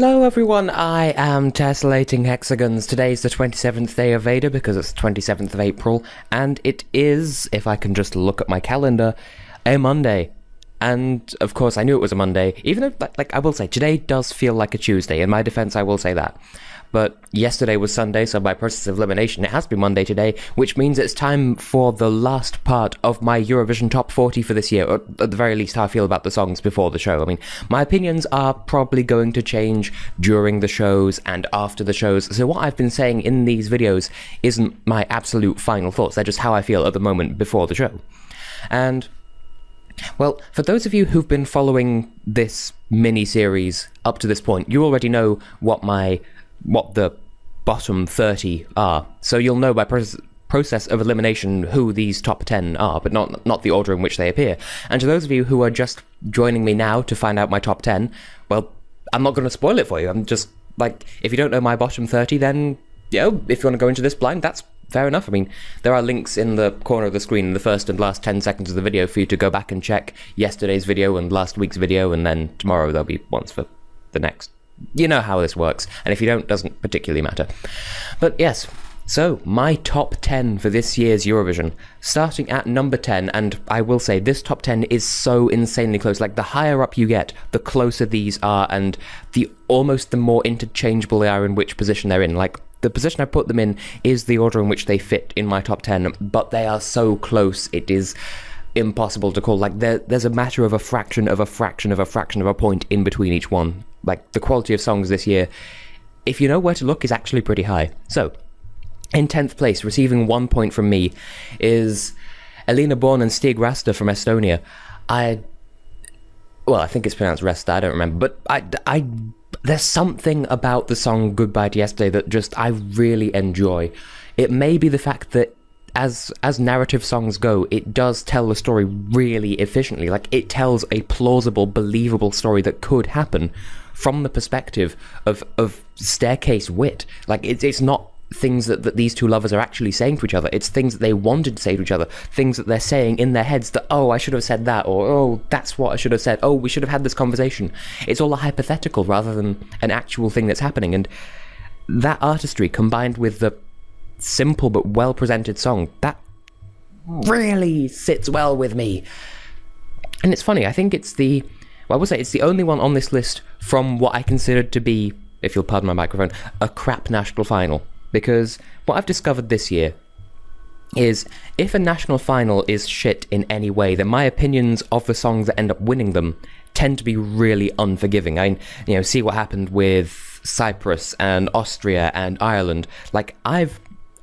Hello everyone, I am Tessellating Hexagons. Today's the 27th day of VEDA because it's the 27th of April, and it is, if I can just look at my calendar, a Monday. And of course I knew it was a Monday, even though, I will say, today does feel like a Tuesday. In my defense, I will say that. But yesterday was Sunday, so by process of elimination, it has to be Monday today, which means it's time for the last part of my Eurovision Top 40 for this year, or at the very least how I feel about the songs before the show. I mean, my opinions are probably going to change during the shows and after the shows, so what I've been saying in these videos isn't my absolute final thoughts, they're just how I feel at the moment before the show. And well, for those of you who've been following this mini-series up to this point, you already know what the bottom 30 are, so you'll know by process of elimination who these top 10 are, but not the order in which they appear. And to those of you who are just joining me now to find out my top 10, well, I'm not going to spoil it for you. I'm just, if you don't know my bottom 30, then, if you want to go into this blind, that's fair enough. I mean, there are links in the corner of the screen in the first and last 10 seconds of the video for you to go back and check yesterday's video and last week's video, and then tomorrow there'll be ones for the next. You know how this works, and if you don't, it doesn't particularly matter. But yes, so my top 10 for this year's Eurovision, starting at number 10, and I will say this top 10 is so insanely close. The higher up you get, the closer these are, and the more interchangeable they are in which position they're in. The position I put them in is the order in which they fit in my top 10, but they are so close, it is impossible to call. There's a matter of a fraction of a fraction of a fraction of a point in between each one. The quality of songs this year, if you know where to look, is actually pretty high. So, in 10th place, receiving 1 point from me, is Elina Born and Stig Rasta from Estonia. I think it's pronounced Resta, I don't remember, but there's something about the song Goodbye to Yesterday that I really enjoy. It may be the fact that as narrative songs go, it does tell the story really efficiently. It tells a plausible, believable story that could happen from the perspective of staircase wit. It's not things that these two lovers are actually saying to each other. It's things that they wanted to say to each other, things that they're saying in their heads that, oh, I should have said that, or oh, that's what I should have said, oh, we should have had this conversation. It's all a hypothetical rather than an actual thing that's happening, and that artistry combined with the simple but well presented song, that really sits well with me. And it's funny, I think it's the only one on this list from what I considered to be, if you'll pardon my microphone, a crap national final. Because what I've discovered this year is if a national final is shit in any way, then my opinions of the songs that end up winning them tend to be really unforgiving. See what happened with Cyprus and Austria and Ireland. I've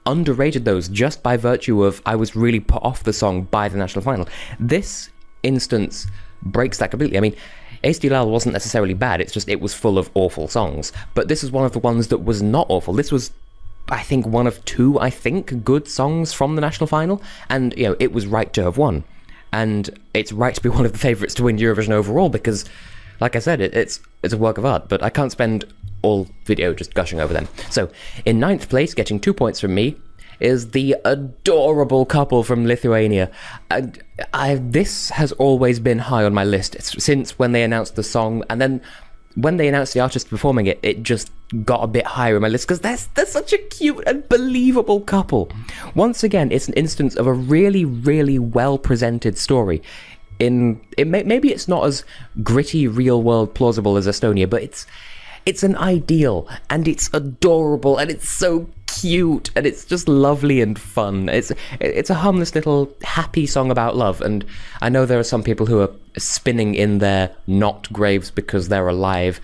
underrated those just by virtue of I was really put off the song by the national final. This instance breaks that completely. HD Lal wasn't necessarily bad, it's just it was full of awful songs. But this is one of the ones that was not awful. This was, I think, one of two, good songs from the national final, and, it was right to have won. And it's right to be one of the favourites to win Eurovision overall, because, like I said, it's a work of art, but I can't spend all video just gushing over them. So, in 9th place, getting 2 points from me, is the adorable couple from Lithuania. And this has always been high on my list since when they announced the song, and then when they announced the artist performing it, it just got a bit higher on my list because they're such a cute and believable couple. Once again, it's an instance of a really, really well presented story. Maybe it's not as gritty, real world plausible as Estonia, but it's an ideal, and it's adorable, and it's so cute, and it's just lovely and fun. It's a harmless little happy song about love, and I know there are some people who are spinning in their not graves because they're alive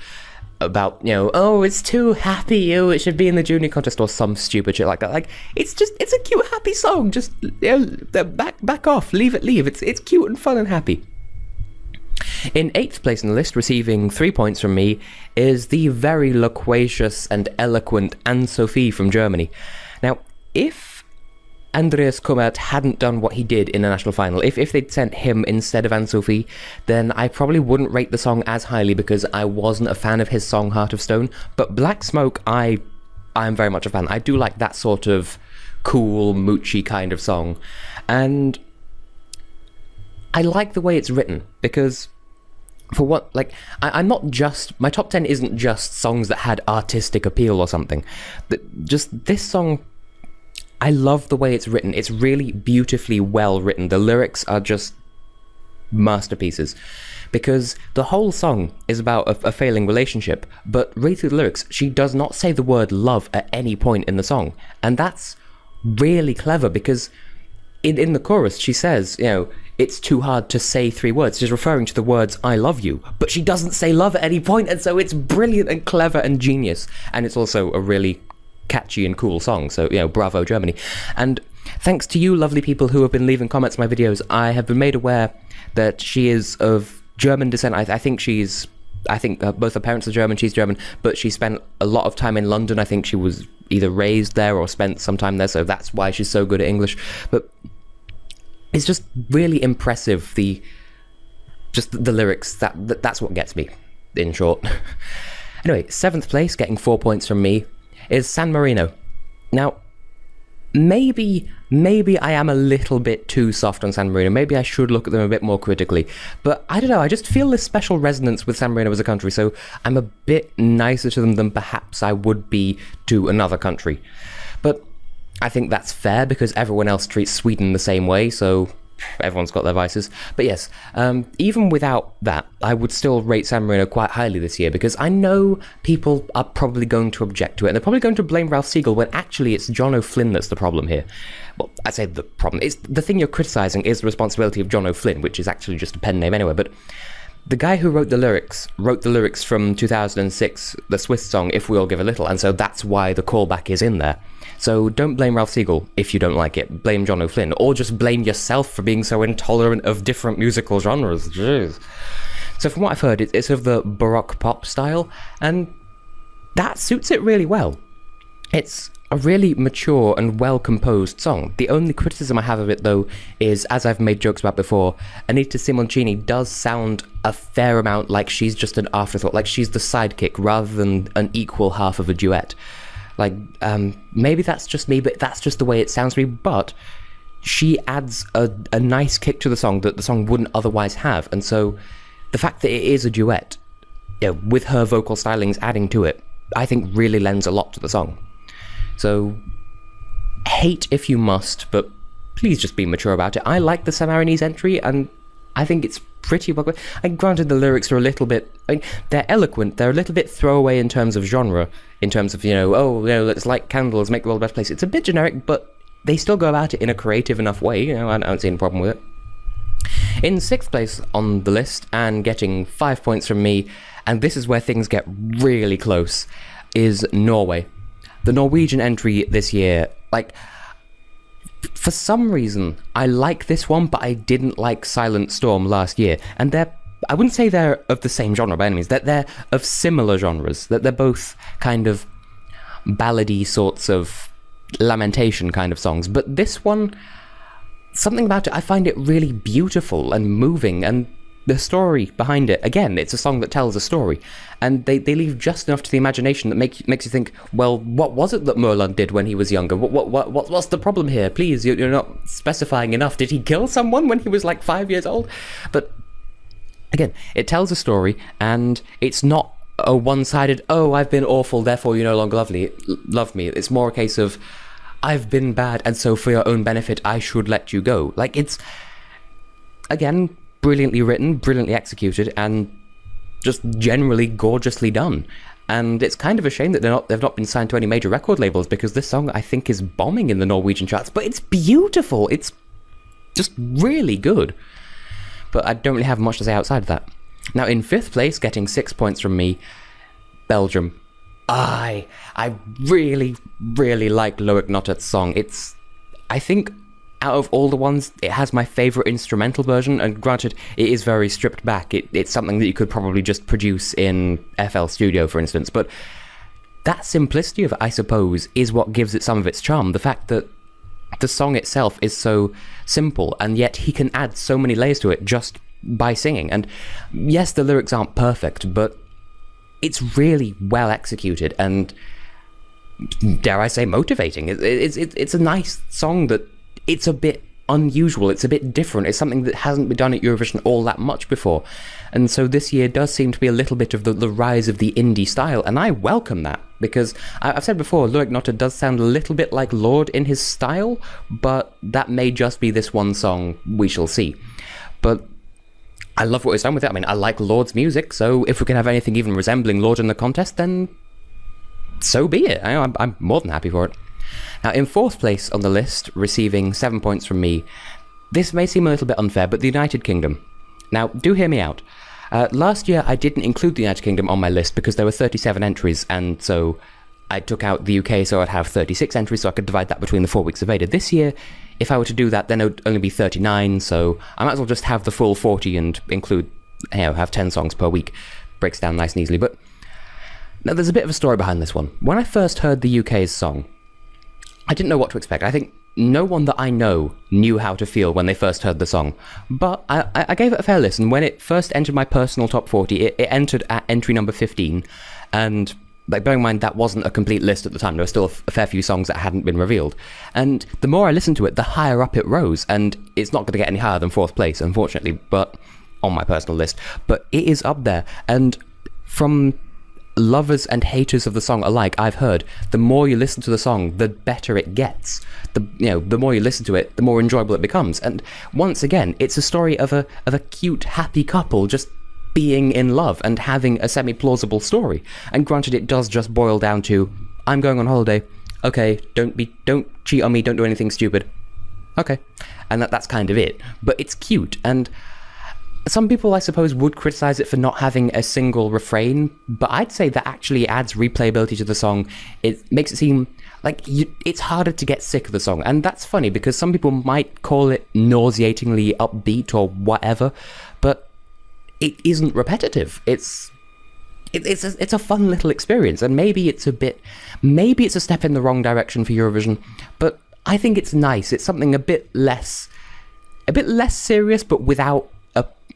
about, oh, it's too happy, oh, it should be in the junior contest or some stupid shit like that. It's a cute, happy song. Just, back off, leave it. It's cute and fun and happy. In 8th place on the list, receiving 3 points from me, is the very loquacious and eloquent Anne-Sophie from Germany. Now, if Andreas Kummert hadn't done what he did in the national final, if they'd sent him instead of Anne-Sophie, then I probably wouldn't rate the song as highly because I wasn't a fan of his song Heart of Stone. But Black Smoke, I'm very much a fan. I do like that sort of cool, moochy kind of song. And I like the way it's written because for what, like, I'm not just, my top 10 isn't just songs that had artistic appeal or something. Just this song, I love the way it's written. It's really beautifully well written. The lyrics are just masterpieces, because the whole song is about a failing relationship, but read through the lyrics, she does not say the word love at any point in the song, and that's really clever, because in the chorus she says, you know, it's too hard to say 3 words. She's referring to the words I love you, but she doesn't say love at any point, and so it's brilliant and clever and genius, and it's also a really catchy and cool song, so, you know, bravo Germany. And thanks to you lovely people who have been leaving comments on my videos, I have been made aware that she is of German descent. I think both her parents are German, she's German, but she spent a lot of time in London. I think she was either raised there or spent some time there, so that's why she's so good at English. But it's just really impressive, the lyrics, that's what gets me, in short. Anyway, 7th place, getting 4 points from me, is San Marino. Now, maybe I am a little bit too soft on San Marino. Maybe I should look at them a bit more critically. But I don't know, I just feel this special resonance with San Marino as a country, so I'm a bit nicer to them than perhaps I would be to another country. But I think that's fair, because everyone else treats Sweden the same way, so everyone's got their vices. But yes, even without that, I would still rate San Marino quite highly this year, because I know people are probably going to object to it, and they're probably going to blame Ralph Siegel, when actually it's John O'Flynn that's the problem here. Well, I say the problem. It's the thing you're criticising is the responsibility of John O'Flynn, which is actually just a pen name anyway, but the guy who wrote the lyrics from 2006, the Swiss song If We All Give a Little, and so that's why the callback is in there. So don't blame Ralph Siegel if you don't like it. Blame John O'Flynn, or just blame yourself for being so intolerant of different musical genres. Jeez. So from what I've heard, it's of the Baroque pop style, and that suits it really well. It's a really mature and well-composed song. The only criticism I have of it, though, is, as I've made jokes about before, Anita Simoncini does sound a fair amount like she's just an afterthought, like she's the sidekick rather than an equal half of a duet. Like, maybe that's just me, but that's just the way it sounds to me, but she adds a nice kick to the song that the song wouldn't otherwise have, and so the fact that it is a duet, you know, with her vocal stylings adding to it, I think really lends a lot to the song. So, hate if you must, but please just be mature about it. I like the Samarinese entry, and I think it's pretty well. And granted, the lyrics are a little bit, I mean, they're eloquent, they're a little bit throwaway in terms of genre, in terms of, you know, oh, you know, let's light candles, make the world a better place. It's a bit generic, but they still go about it in a creative enough way, you know, I don't see any problem with it. In 6th place on the list, and getting 5 points from me, and this is where things get really close, is Norway. The Norwegian entry this year, like, for some reason, I like this one, but I didn't like Silent Storm last year, and I wouldn't say they're of the same genre by any means, they're of similar genres, that they're both kind of ballady sorts of lamentation kind of songs, but this one, something about it, I find it really beautiful and moving, and the story behind it, again, it's a song that tells a story, and they leave just enough to the imagination that makes you think, well, what was it that Merlin did when he was younger? What's the problem here? Please, you're not specifying enough. Did he kill someone when he was like 5 years old? But again, it tells a story, and it's not a one-sided, oh, I've been awful, therefore you no longer love me. It's more a case of, I've been bad, and so for your own benefit, I should let you go. Like, it's, again, brilliantly written, brilliantly executed, and just generally gorgeously done. And it's kind of a shame that they've not been signed to any major record labels, because this song, I think, is bombing in the Norwegian charts, but it's beautiful. It's just really good. But I don't really have much to say outside of that. Now, in 5th place, getting 6 points from me, Belgium. I really, really like Loic Nottet's song. It's, I think, out of all the ones, it has my favourite instrumental version, and granted, it is very stripped back. It's something that you could probably just produce in FL Studio, for instance, but that simplicity of it, I suppose, is what gives it some of its charm. The fact that the song itself is so simple, and yet he can add so many layers to it just by singing. And yes, the lyrics aren't perfect, but it's really well executed, and dare I say, motivating. It's a nice song that it's a bit unusual, it's a bit different, it's something that hasn't been done at Eurovision all that much before. And so this year does seem to be a little bit of the rise of the indie style, and I welcome that, because I've said before, Lyric Notta does sound a little bit like Lorde in his style, but that may just be this one song, we shall see. But I love what he's done with it. I mean, I like Lorde's music, so if we can have anything even resembling Lorde in the contest, then so be it. I'm more than happy for it. Now, in fourth place on the list, receiving 7 points from me, this may seem a little bit unfair, but the United Kingdom. Now, do hear me out. Last year, I didn't include the United Kingdom on my list because there were 37 entries, and so I took out the UK, so I'd have 36 entries, so I could divide that between the 4 weeks of VEDA. This year, if I were to do that, then it would only be 39, so I might as well just have the full 40 and include, have 10 songs per week. Breaks down nice and easily, but now there's a bit of a story behind this one. When I first heard the UK's song, I didn't know what to expect. I think no one that I know knew how to feel when they first heard the song, but I gave it a fair listen. When it first entered my personal top 40, it entered at entry number 15, and bearing in mind that wasn't a complete list at the time, there were still a fair few songs that hadn't been revealed, and the more I listened to it, the higher up it rose, and it's not going to get any higher than fourth place, unfortunately, but on my personal list, but it is up there. And from lovers and haters of the song alike, I've heard the more you listen to the song, the better it gets. The more you listen to it, the more enjoyable it becomes. And once again, it's a story of a cute, happy couple just being in love and having a semi-plausible story. And granted, it does just boil down to, I'm going on holiday. Okay, don't cheat on me, don't do anything stupid. Okay. And that's kind of it. But it's cute, and some people, I suppose, would criticize it for not having a single refrain, but I'd say that actually adds replayability to the song. It makes it seem like it's harder to get sick of the song, and that's funny because some people might call it nauseatingly upbeat or whatever, but it isn't repetitive. It's a fun little experience, and maybe it's a step in the wrong direction for Eurovision, but I think it's nice. It's something a bit less serious, but without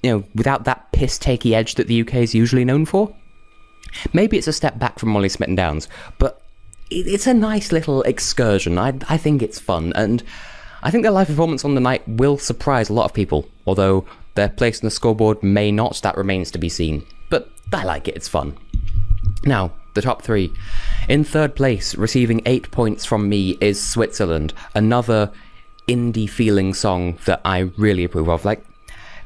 that piss-takey edge that the UK is usually known for. Maybe it's a step back from Molly Smitten Downs, but it's a nice little excursion. I think it's fun, and I think their live performance on the night will surprise a lot of people, although their place on the scoreboard may not. That remains to be seen. But I like it, it's fun. Now, the top three. In third place, receiving 8 points from me, is Switzerland, another indie-feeling song that I really approve of.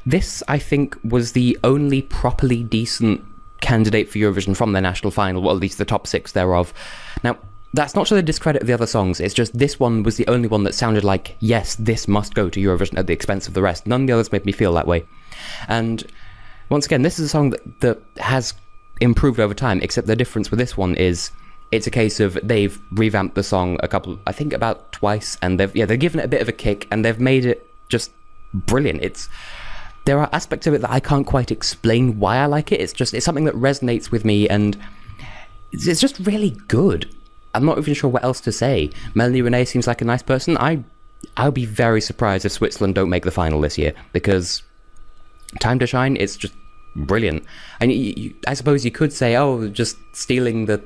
This, I think, was the only properly decent candidate for Eurovision from their national final, or at least the top 6 thereof. Now, that's not to the discredit of the other songs, it's just this one was the only one that sounded like, yes, this must go to Eurovision at the expense of the rest. None of the others made me feel that way. And once again, this is a song that has improved over time, except the difference with this one is it's a case of they've revamped the song about twice, and they've given it a bit of a kick, and they've made it just brilliant. There are aspects of it that I can't quite explain why I like it. It's something that resonates with me, and it's just really good. I'm not even sure what else to say. Melanie Renee seems like a nice person. I'll be very surprised if Switzerland don't make the final this year, because Time to Shine, it's just brilliant. And I suppose you could say, oh, just stealing the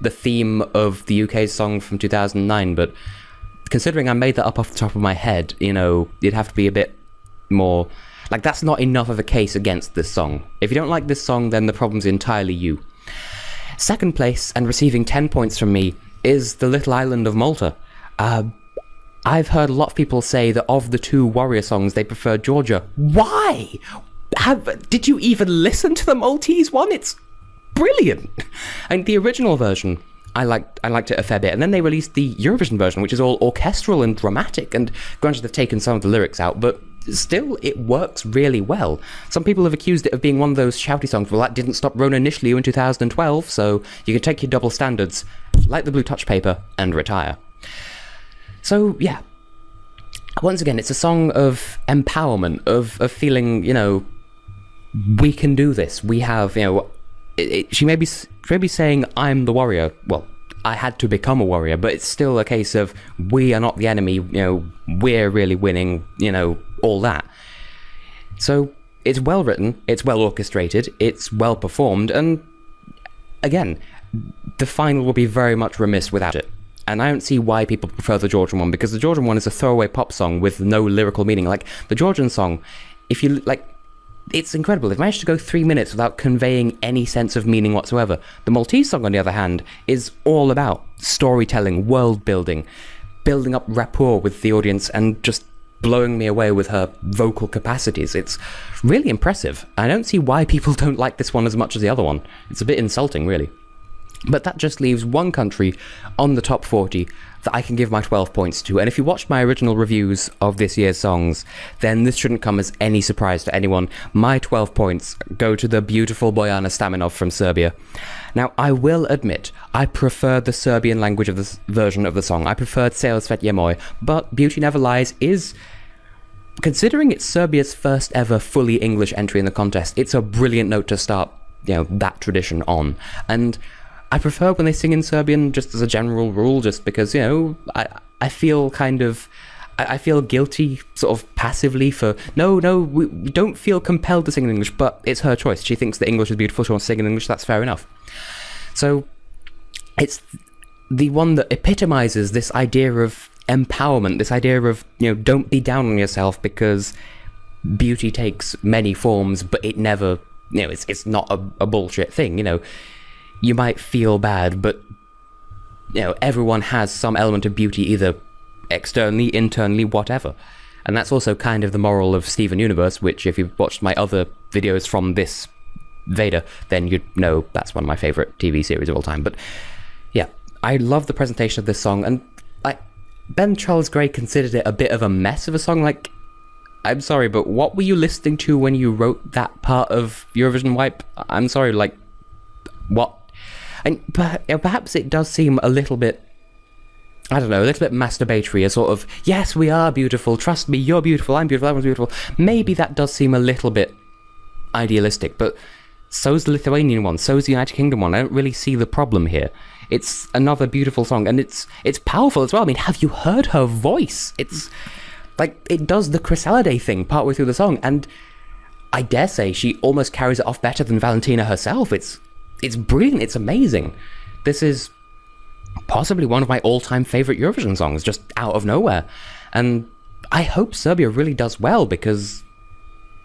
theme of the UK's song from 2009, but considering I made that up off the top of my head, you'd have to be a bit more... that's not enough of a case against this song. If you don't like this song, then the problem's entirely you. Second place, and receiving 10 points from me, is the little island of Malta. I've heard a lot of people say that of the two Warrior songs, they prefer Georgia. Why? Did you even listen to the Maltese one? It's brilliant. And the original version, I liked it a fair bit. And then they released the Eurovision version, which is all orchestral and dramatic. And granted, they've taken some of the lyrics out, but still, it works really well. Some people have accused it of being one of those shouty songs. Well, that didn't stop Rona Nishliu in 2012, so you can take your double standards, like the blue touch paper, and retire. So, yeah. Once again, it's a song of empowerment, of feeling, we can do this. We have, she may be saying, I'm the warrior. Well, I had to become a warrior, but it's still a case of, we are not the enemy, we're really winning, all that. So it's well written, it's well orchestrated, it's well performed, and again, the final will be very much remiss without it. and I don't see why people prefer the Georgian one, because the Georgian one is a throwaway pop song with no lyrical meaning. Like, the Georgian song, if you, like, it's incredible. They've managed to go 3 minutes without conveying any sense of meaning whatsoever. The Maltese song, on the other hand, is all about storytelling, world building, building up rapport with the audience, and just blowing me away with her vocal capacities. It's really impressive. I don't see why people don't like this one as much as the other one. It's a bit insulting, really. But that just leaves one country on the top 40 that I can give my 12 points to. And if you watched my original reviews of this year's songs, then this shouldn't come as any surprise to anyone. My 12 points go to the beautiful Bojana Staminov from Serbia. Now, I will admit, I preferred the Serbian language of this version of the song. I preferred Ceo Svet je moj, but Beauty Never Lies is, considering it's Serbia's first ever fully English entry in the contest, it's a brilliant note to start, that tradition on. And I prefer when they sing in Serbian, just as a general rule, just because, I feel kind of, I feel guilty, sort of passively for, we don't feel compelled to sing in English, but it's her choice. She thinks that English is beautiful, she wants to sing in English, that's fair enough. So, it's the one that epitomizes this idea of empowerment, this idea of, don't be down on yourself, because beauty takes many forms, but it never, it's not a bullshit thing, You might feel bad, but, everyone has some element of beauty, either externally, internally, whatever. And that's also kind of the moral of Steven Universe, which, if you've watched my other videos from this VEDA, then you'd know that's one of my favourite TV series of all time. But, yeah, I love the presentation of this song, and Ben Charles Gray considered it a bit of a mess of a song. Like, I'm sorry, but what were you listening to when you wrote that part of Eurovision Wipe? I'm sorry, like, what? And perhaps it does seem a little bit, I don't know, a little bit masturbatory, a sort of, yes, we are beautiful, trust me, you're beautiful, I'm beautiful, everyone's beautiful. Maybe that does seem a little bit idealistic, but so's the Lithuanian one, so's the United Kingdom one. I don't really see the problem here. It's another beautiful song, and it's powerful as well. I mean, have you heard her voice? It's, like, it does the Chrysalide thing partway through the song, and I dare say she almost carries it off better than Valentina herself. It's brilliant, it's amazing. This is possibly one of my all-time favourite Eurovision songs, just out of nowhere. And I hope Serbia really does well, because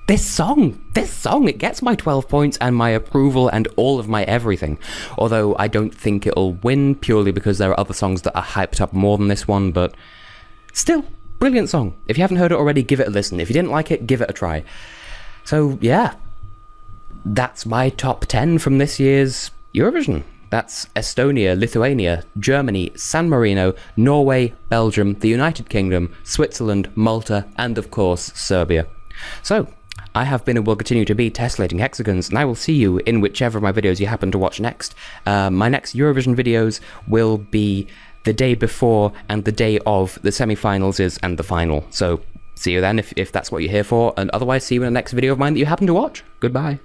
this song, it gets my 12 points and my approval and all of my everything. Although I don't think it'll win, purely because there are other songs that are hyped up more than this one, but still, brilliant song. If you haven't heard it already, give it a listen. If you didn't like it, give it a try. So, yeah. That's my top 10 from this year's Eurovision. That's Estonia, Lithuania, Germany, San Marino, Norway, Belgium, the United Kingdom, Switzerland, Malta, and of course, Serbia. So, I have been and will continue to be Tessellating Hexagons, and I will see you in whichever of my videos you happen to watch next. My next Eurovision videos will be the day before and the day of the semi-finals and the final. So, see you then if that's what you're here for, and otherwise see you in the next video of mine that you happen to watch. Goodbye.